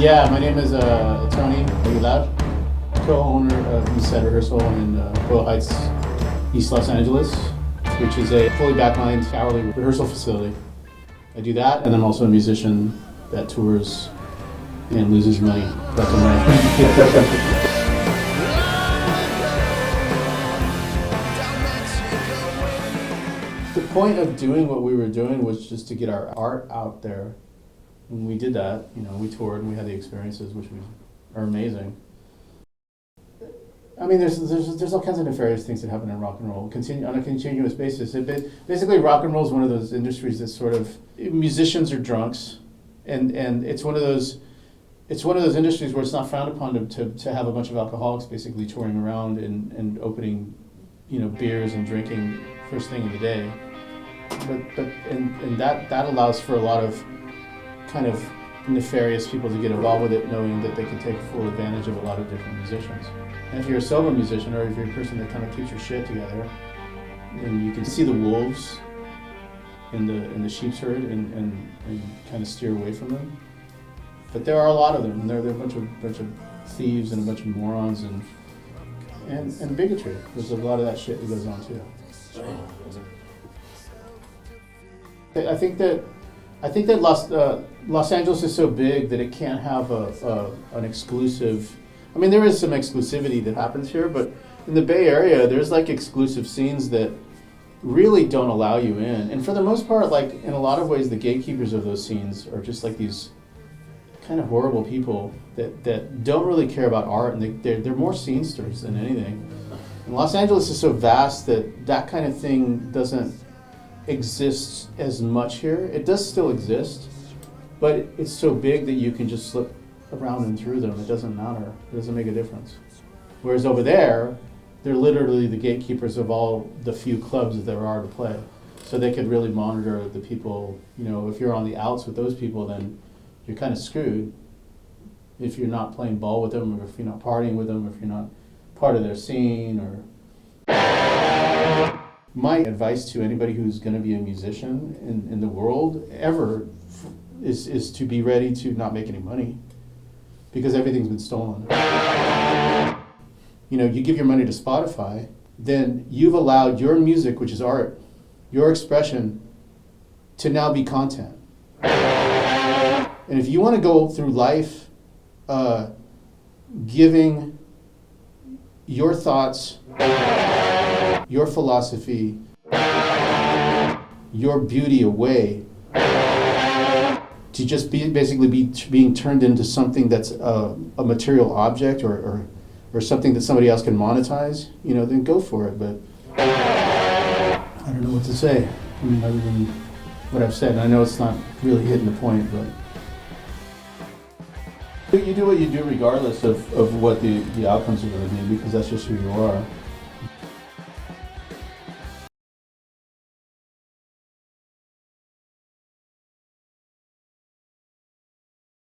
Yeah, my name is Tony Aguilar, co-owner of EastSide Rehearsal in Boyle Heights, East Los Angeles, which is a fully backlined hourly rehearsal facility. I do that, and I'm also a musician that tours and loses money left and right. The point of doing what we were doing was just to get our art out there. And we did that, we toured and we had the experiences, which are amazing. I mean, there's all kinds of nefarious things that happen in rock and roll, on a continuous basis. Basically, rock and roll is one of those industries that sort of, musicians are drunks, and it's one of those industries where it's not frowned upon to have a bunch of alcoholics basically touring around and opening, beers and drinking first thing in the day. But that allows for a lot of kind of nefarious people to get involved with it, knowing that they can take full advantage of a lot of different musicians. And if you're a sober musician, or if you're a person that kind of keeps your shit together, then you can see the wolves in the sheep's herd and kind of steer away from them. But there are a lot of them, and they're a bunch of thieves and a bunch of morons and bigotry. There's a lot of that shit that goes on too. I think that Los Angeles is so big that it can't have an exclusive. I mean, there is some exclusivity that happens here, but in the Bay Area, there's like exclusive scenes that really don't allow you in. And for the most part, like in a lot of ways, the gatekeepers of those scenes are just like these kind of horrible people that don't really care about art, and they're more scenesters than anything. And Los Angeles is so vast that kind of thing doesn't exist as much here. It does still exist, but it's so big that you can just slip around and through them. It doesn't matter. It doesn't make a difference. Whereas over there, they're literally the gatekeepers of all the few clubs that there are to play. So they could really monitor the people. If you're on the outs with those people, then you're kind of screwed. If you're not playing ball with them, or if you're not partying with them, or if you're not part of their scene, or... My advice to anybody who's going to be a musician in the world ever is to be ready to not make any money, because everything's been stolen. You give your money to Spotify, then you've allowed your music, which is art, your expression, to now be content. And if you want to go through life giving your thoughts, your philosophy, your beauty away to just basically being turned into something that's a material object or something that somebody else can monetize, then go for it. But I don't know what to say. I mean, other than what I've said. And I know it's not really hitting the point, but you do what you do regardless of what the outcomes are going to be, because that's just who you are.